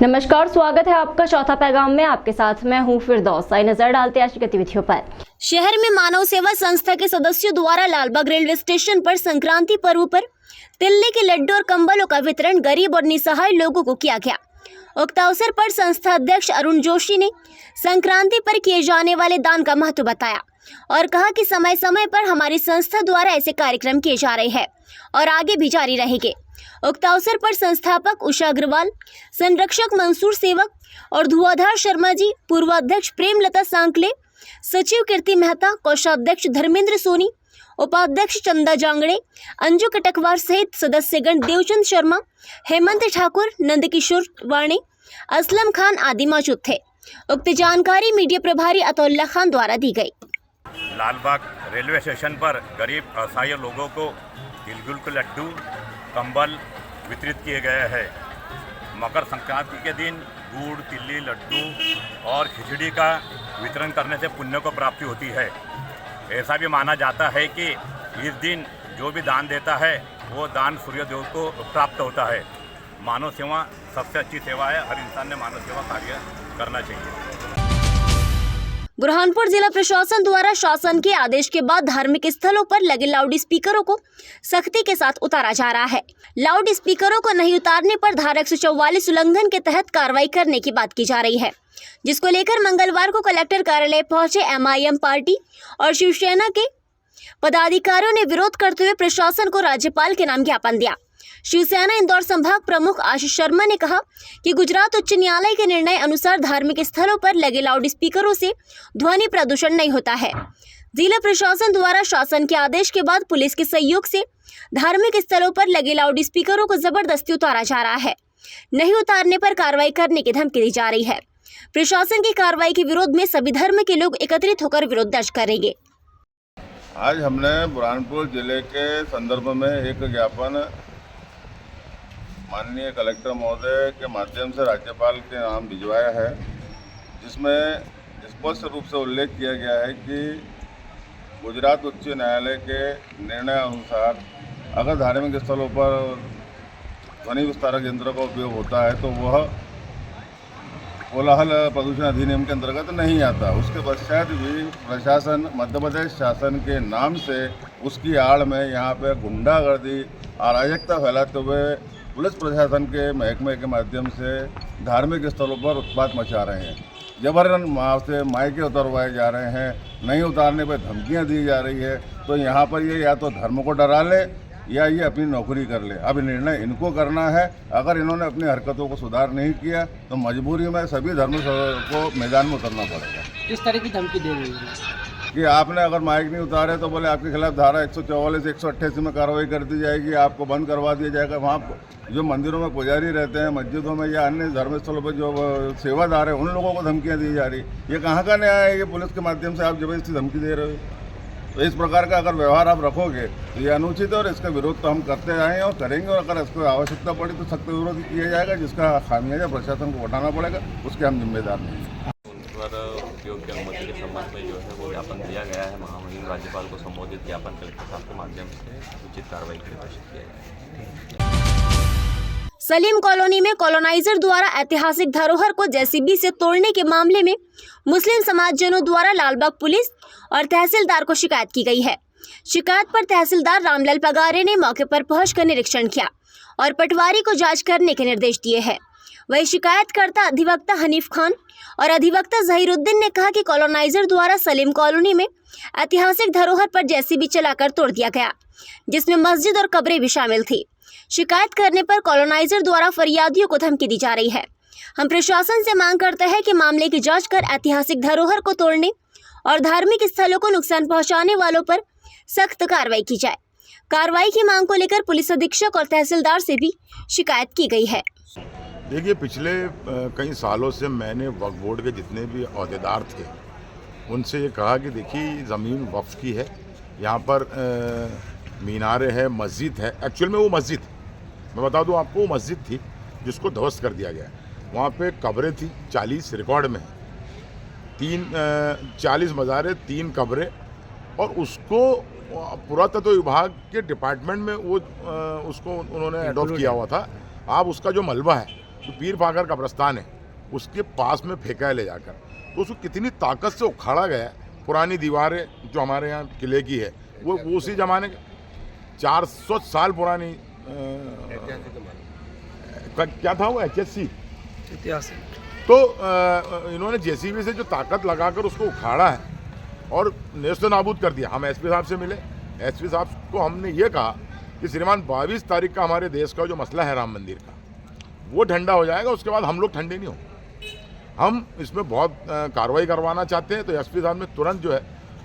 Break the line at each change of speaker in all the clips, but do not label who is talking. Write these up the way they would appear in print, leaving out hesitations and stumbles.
नमस्कार, स्वागत है आपका चौथा पैगाम में। आपके साथ मैं हूं फिरदौस। आइए नजर डालते हैं आज की गतिविधियों पर।
शहर में मानव सेवा संस्था के सदस्यों द्वारा लालबाग रेलवे स्टेशन पर संक्रांति पर्व पर तिल्ली के लड्डू और कंबलों का वितरण गरीब और निसहाय लोगों को किया गया। उक्त अवसर पर संस्था अध्यक्ष अरुण जोशी ने संक्रांति पर किए जाने वाले दान का महत्व बताया और कहा कि समय समय पर हमारी संस्था द्वारा ऐसे कार्यक्रम किए जा रहे हैं और आगे भी जारी रहेंगे। उक्त अवसर पर संस्थापक उषा अग्रवाल, संरक्षक मंसूर सेवक और धुआधार शर्मा जी, पूर्व अध्यक्ष प्रेमलता सांकले, सचिव कीर्ति मेहता, कोषाध्यक्ष धर्मेंद्र सोनी, उपाध्यक्ष चंदा जांगड़े, अंजू कटकवार सहित सदस्यगण देवचंद शर्मा, हेमंत ठाकुर, नंदकिशोर वाणे, असलम खान आदि मौजूद थे। उक्त जानकारी मीडिया प्रभारी अतुल्ला खान द्वारा दी गई।
लालबाग रेलवे स्टेशन पर गरीब असहाय लोगों को तिलगुल के लड्डू, कंबल वितरित किए गए हैं। मकर संक्रांति के दिन गुड़, तिल्ली, लड्डू और खिचड़ी का वितरण करने से पुण्य को प्राप्ति होती है। ऐसा भी माना जाता है कि इस दिन जो भी दान देता है वो दान सूर्यदेव को प्राप्त होता है। मानव सेवा सबसे अच्छी सेवा है। हर इंसान ने मानव सेवा कार्य करना चाहिए।
बुरहानपुर जिला प्रशासन द्वारा शासन के आदेश के बाद धार्मिक स्थलों पर लगे लाउड स्पीकरों को सख्ती के साथ उतारा जा रहा है। लाउड स्पीकरों को नहीं उतारने पर धारा 144 उल्लंघन के तहत कार्रवाई करने की बात की जा रही है, जिसको लेकर मंगलवार को कलेक्टर कार्यालय पहुंचे MIM पार्टी और शिवसेना के पदाधिकारियों ने विरोध करते हुए प्रशासन को राज्यपाल के नाम ज्ञापन दिया। शिवसेना इंदौर संभाग प्रमुख आशीष शर्मा ने कहा कि गुजरात उच्च न्यायालय के निर्णय अनुसार धार्मिक स्थलों पर लगे लाउड स्पीकरों से ध्वनि प्रदूषण नहीं होता है। जिला प्रशासन द्वारा शासन के आदेश के बाद पुलिस के सहयोग से धार्मिक स्थलों पर लगे लाउड स्पीकरों को जबरदस्ती उतारा जा रहा है। नहीं उतारने पर कार्रवाई करने की धमकी दी जा रही है। प्रशासन की कार्रवाई के विरोध में सभी धर्म के लोग एकत्रित होकर विरोध दर्ज करेंगे।
आज हमने बुरहानपुर जिले के संदर्भ में एक ज्ञापन माननीय कलेक्टर महोदय के माध्यम से राज्यपाल के नाम भिजवाया है, जिसमें स्पष्ट रूप से उल्लेख किया गया है कि गुजरात उच्च न्यायालय के निर्णय अनुसार अगर धार्मिक स्थलों पर ध्वनि विस्तारक यंत्र का उपयोग होता है तो वह कोलाहल प्रदूषण अधिनियम के अंतर्गत नहीं आता। उसके पश्चात भी प्रशासन, मध्य प्रदेश शासन के नाम से उसकी आड़ में यहाँ पर गुंडागर्दी, अराजकता फैलाते हुए पुलिस प्रशासन के महकमे के माध्यम से धार्मिक स्थलों पर उत्पात मचा रहे हैं। जबरन वहाँ से मायके उतरवाए जा रहे हैं, नहीं उतारने पर धमकियां दी जा रही है। तो यहाँ पर ये या तो धर्म को डरा ले या ये अपनी नौकरी कर ले। अब निर्णय इनको करना है। अगर इन्होंने अपनी हरकतों को सुधार नहीं किया तो मजबूरी में सभी धर्म को मैदान में उतरना पड़ेगा।
किस तरह की धमकी दे रही है
कि आपने अगर माइक नहीं उतारे तो बोले आपके खिलाफ धारा 144, 188 में कार्रवाई कर दी जाएगी, आपको बंद करवा दिया जाएगा। वहाँ जो मंदिरों में पुजारी रहते हैं, मस्जिदों में या अन्य धर्मस्थलों पर जो सेवादार है, उन लोगों को धमकियाँ दी जा रही। ये कहाँ का न्याय है? ये पुलिस के माध्यम से आप जबरदस्ती धमकी दे रहे हो। तो इस प्रकार का अगर व्यवहार आप रखोगे तो ये अनुचित है और इसका विरोध तो हम करते आए हैं और करेंगे। और अगर इसको आवश्यकता पड़ी तो सख्त विरोध किया जाएगा, जिसका खामियाजा प्रशासन को उठाना पड़ेगा। उसके हम जिम्मेदार नहीं हैं।
पर उपयोग की अनुमति के संबंध में जो है वो ज्ञापन दिया गया है। महामहिम राज्यपाल को संबोधित ज्ञापन कलेक्टर साहब के माध्यम से उचित कार्रवाई के लिए प्रेषित किया गया है।
सलीम कॉलोनी में कॉलोनाइजर द्वारा ऐतिहासिक धरोहर को JCB से तोड़ने के मामले में मुस्लिम समाजजनों द्वारा लालबाग पुलिस और तहसीलदार को शिकायत की गई है। शिकायत पर तहसीलदार रामलाल पगारे ने मौके पर पहुंचकर निरीक्षण किया और पटवारी को जांच करने के निर्देश दिए हैं। वही शिकायतकर्ता अधिवक्ता हनीफ खान और अधिवक्ता जहीरुद्दीन ने कहा कि कॉलोनाइजर द्वारा सलीम कॉलोनी में ऐतिहासिक धरोहर पर JCB चलाकर तोड़ दिया गया, जिसमें मस्जिद और कब्रें भी शामिल थी। शिकायत करने पर कॉलोनाइजर द्वारा फरियादियों को धमकी दी जा रही है। हम प्रशासन से मांग करते हैं कि मामले की जांच कर ऐतिहासिक धरोहर को तोड़ने और धार्मिक स्थलों को नुकसान पहुंचाने वालों पर सख्त कार्रवाई की जाए। कार्रवाई की मांग को लेकर पुलिस अधीक्षक और तहसीलदार से भी शिकायत की गई है।
देखिए, पिछले कई सालों से मैंने वक्फ बोर्ड के जितने भी अहदेदार थे उनसे ये कहा कि देखिए ज़मीन वक्फ की है, यहाँ पर मीनारे है, मस्जिद है। एक्चुअल में वो मस्जिद, मैं बता दूं आपको, वो मस्जिद थी जिसको ध्वस्त कर दिया गया। वहाँ पे कब्रें थी 40 रिकॉर्ड में, 40 मज़ारे, 3 कब्रें, और उसको पुरातत्व विभाग के डिपार्टमेंट में वो उसको उन्होंने एडॉप्ट किया हुआ था। आप उसका जो मलबा है तो पीर फाखर कब्रस्तान है उसके पास में फेंका है ले जाकर, तो उसको कितनी ताकत से उखाड़ा गया है। पुरानी दीवारें जो हमारे यहाँ किले की है वो उसी ज़माने 400 साल पुरानी क्या था वो HSC
इतिहास
तो इन्होंने JCB से जो ताकत लगाकर उसको उखाड़ा है और नेस्त नाबूद कर दिया। हम SP साहब से मिले, SP साहब को हमने ये कहा कि श्रीमान 22 तारीख का हमारे देश का जो मसला है राम मंदिर का वो ठंडा हो जाएगा, उसके बाद हम लोग ठंडे नहीं होंगे। हम इसमें बहुत कार्रवाई करवाना चाहते हैं। तो SP साहब ने तुरंत जो है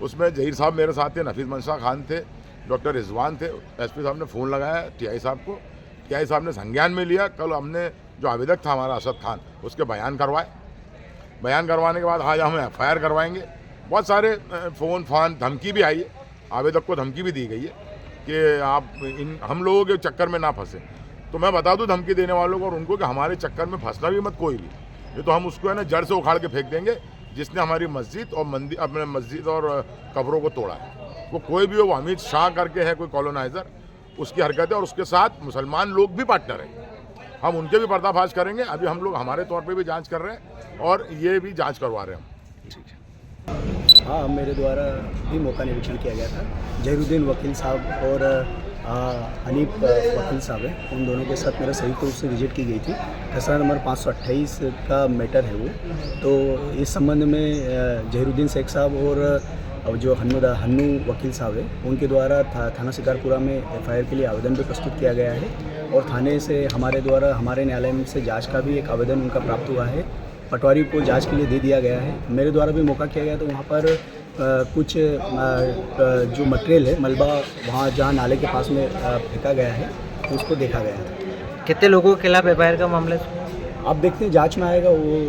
उसमें जहीर साहब मेरे साथ थे, नफीस मंशा खान थे, डॉक्टर रिजवान थे। SP साहब ने फ़ोन लगाया TI साहब को, TI साहब ने संज्ञान में लिया। कल हमने जो आवेदक था हमारा असद खान उसके बयान करवाए, बयान करवाने के बाद आज हम FIR करवाएंगे। बहुत सारे फ़ोन फान धमकी भी आई है, आवेदक को धमकी भी दी गई है कि आप हम लोगों के चक्कर में ना फंसे। तो मैं बता दूं धमकी देने वालों को और उनको कि हमारे चक्कर में फंसना भी मत कोई भी, ये तो हम उसको है ना जड़ से उखाड़ के फेंक देंगे जिसने हमारी मस्जिद और मंदिर अपने मस्जिद और कब्रों को तोड़ा है। वो कोई भी हो, वो अमित शाह करके है कोई कॉलोनाइज़र, उसकी हरकत है और उसके साथ मुसलमान लोग भी पार्टनर हैं। हम उनके भी पर्दाफाश करेंगे। अभी हम लोग हमारे तौर पे भी जांच कर रहे हैं और ये भी जांच करवा रहे हैं हम।
हाँ, मेरे द्वारा भी मौका निरीक्षण किया गया था। जहीरुद्दीन वकील साहब और हनीफ वकील साहब हैं, उन दोनों के साथ मेरा संयुक्त रूप से विजिट की गई थी। खसरा नंबर 528 का मैटर है वो। तो इस संबंध में जहीरुद्दीन शेख साहब और जो हन्नू वकील साहब है उनके द्वारा थाना शिकारपुरा में FIR के लिए आवेदन भी प्रस्तुत किया गया है और थाने से हमारे द्वारा हमारे न्यायालय से जाँच का भी एक आवेदन उनका प्राप्त हुआ है। पटवारी को जांच के लिए दे दिया गया है। मेरे द्वारा भी मौका किया गया तो वहाँ पर कुछ जो मटेरियल है मलबा वहाँ जहाँ नाले के पास में फेंका गया है तो उसको देखा गया है।
कितने लोगों के खिलाफ FIR का मामला?
आप देखते हैं जांच में आएगा। वो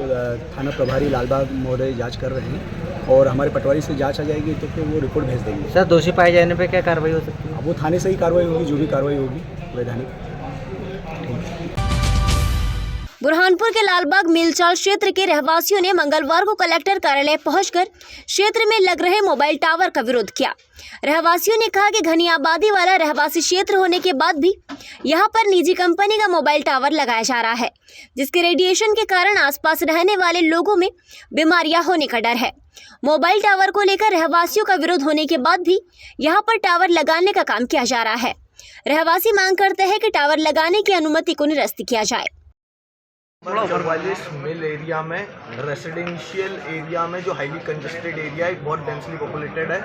थाना प्रभारी लालबाग महोदय जांच कर रहे हैं और हमारे पटवारी से जांच आ जाएगी तो फिर वो रिपोर्ट भेज देंगे।
सर दोषी पाए जाने पे क्या कार्रवाई हो सकती है?
अब वो थाने से ही कार्रवाई होगी, जो भी कार्रवाई होगी वैधानिक।
बुरहानपुर के लालबाग मिलचाल क्षेत्र के रहवासियों ने मंगलवार को कलेक्टर कार्यालय पहुंचकर क्षेत्र में लग रहे मोबाइल टावर का विरोध किया। रहवासियों ने कहा कि घनी आबादी वाला रहवासी क्षेत्र होने के बाद भी यहां पर निजी कंपनी का मोबाइल टावर लगाया जा रहा है, जिसके रेडिएशन के कारण आसपास रहने वाले लोगों में बीमारियां होने का डर है। मोबाइल टावर को लेकर रहवासियों का विरोध होने के बाद भी यहां पर टावर लगाने का काम किया जा रहा है। रहवासी मांग करते हैं कि टावर लगाने की अनुमति को निरस्त किया जाए।
44 मिल एरिया में रेसिडेंशियल एरिया में जो हाईली कंजेस्टेड एरिया है, बहुत डेंसली पॉपुलेटेड है,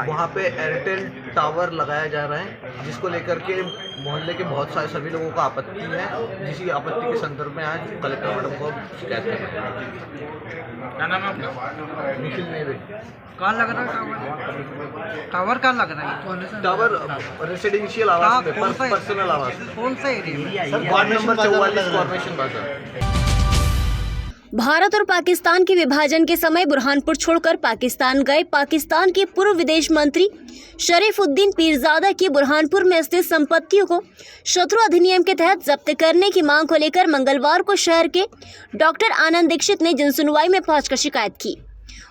वहाँ पे एयरटेल टावर लगाया जा रहा है, जिसको लेकर के मोहल्ले के बहुत सारे सभी लोगों को आपत्ति है। जिसी आपत्ति के संदर्भ में आज कलेक्टर मैडम को शिकायत कर रहे हैं।
क्या नाम है आपका?
निखिल नेवे।
कहाँ लग रहा है टावर? टावर कहाँ लग रहा है?
टावर रेसिडेंशियल आवास में, पर्सनल आवास में।
कौन सा एरिया?
वार्ड नंबर 44 कॉर्पोरेशन बाजार।
भारत और पाकिस्तान के विभाजन के समय बुरहानपुर छोड़कर पाकिस्तान गए पाकिस्तान के पूर्व विदेश मंत्री शरीफुद्दीन पीरजादा की बुरहानपुर में स्थित संपत्तियों को शत्रु अधिनियम के तहत जब्त करने की मांग को लेकर मंगलवार को शहर के डॉक्टर आनंद दीक्षित ने जनसुनवाई में पहुंचकर शिकायत की।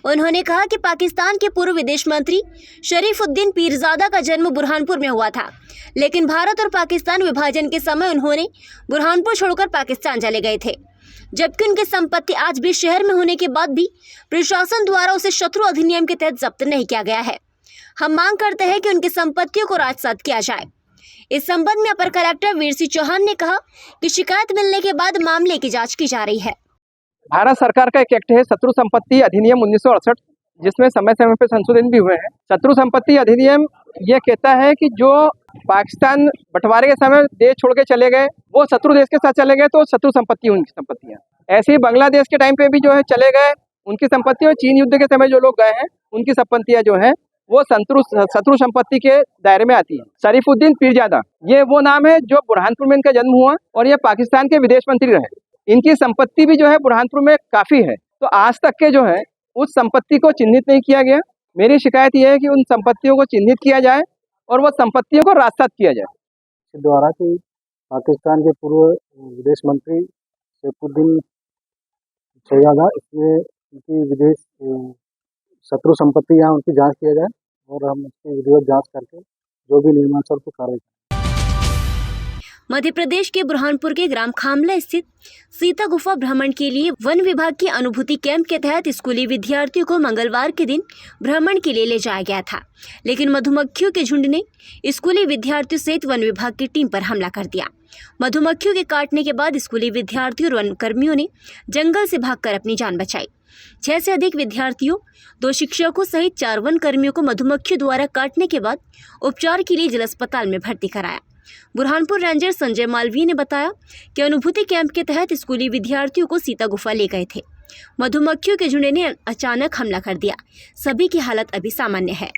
उन्होंने कहा कि पाकिस्तान के पूर्व विदेश मंत्री शरीफुद्दीन पीरजादा का जन्म बुरहानपुर में हुआ था, लेकिन भारत और पाकिस्तान विभाजन के समय उन्होंने बुरहानपुर छोड़कर पाकिस्तान चले गए थे, जबकि उनकी संपत्ति आज भी शहर में होने के बाद भी प्रशासन द्वारा उसे शत्रु अधिनियम के तहत जब्त नहीं किया गया है। हम मांग करते हैं कि उनकी संपत्तियों को राजसात किया जाए। इस संबंध में अपर कलेक्टर वीर सिंह चौहान ने कहा कि शिकायत मिलने के बाद मामले की जांच की जा रही है।
भारत सरकार का एक एक्ट है शत्रु संपत्ति अधिनियम 1968, जिसमें समय समय पर संशोधन भी हुए हैं। शत्रु संपत्ति अधिनियम ये कहता है कि जो पाकिस्तान बंटवारे के समय देश छोड़ के चले गए, वो शत्रु देश के साथ चले गए तो शत्रु संपत्ति उनकी संपत्तियाँ। ऐसे ही बांग्लादेश के टाइम पे भी जो है चले गए, उनकी संपत्ति, और चीन युद्ध के समय जो लोग गए हैं उनकी संपत्तियाँ जो है वो शत्रु संपत्ति के दायरे में आती है। शरीफुद्दीन पीरजादा ये वो नाम है जो बुरहानपुर में इनका जन्म हुआ और ये पाकिस्तान के विदेश मंत्री रहे। इनकी संपत्ति भी जो है बुरहानपुर में काफ़ी है, तो आज तक के जो है उस संपत्ति को चिन्हित नहीं किया गया। मेरी शिकायत ये है कि उन संपत्तियों को चिन्हित किया जाए और वो संपत्तियों को राजसात किया जाए।
द्वारा की पाकिस्तान के पूर्व विदेश मंत्री शरीफुद्दीन पीरजादा, इसमें उनकी विदेश शत्रु संपत्ति यहाँ उनकी जांच किया जाए और हम उसकी विधिवत जांच करके जो भी नियमानुसार को कार्रवाई करें।
मध्य प्रदेश के बुरहानपुर के ग्राम खामला स्थित सीता गुफा भ्रमण के लिए वन विभाग की अनुभूति कैंप के तहत स्कूली विद्यार्थियों को मंगलवार के दिन भ्रमण के लिए ले जाया गया था, लेकिन मधुमक्खियों के झुंड ने स्कूली विद्यार्थियों सहित वन विभाग की टीम पर हमला कर दिया। मधुमक्खियों के काटने के बाद स्कूली विद्यार्थियों और वन कर्मियों ने जंगल से भागकर अपनी जान बचाई। 6 से अधिक विद्यार्थियों, 2 शिक्षकों सहित 4 वन कर्मियों को मधुमक्खियों द्वारा काटने के बाद उपचार के लिए जिला अस्पताल में भर्ती कराया। बुरहानपुर रेंजर संजय मालवीय ने बताया कि अनुभूति कैंप के तहत स्कूली विद्यार्थियों को सीता गुफा ले गए थे। मधुमक्खियों के झुंड ने अचानक हमला कर दिया। सभी की हालत अभी सामान्य है।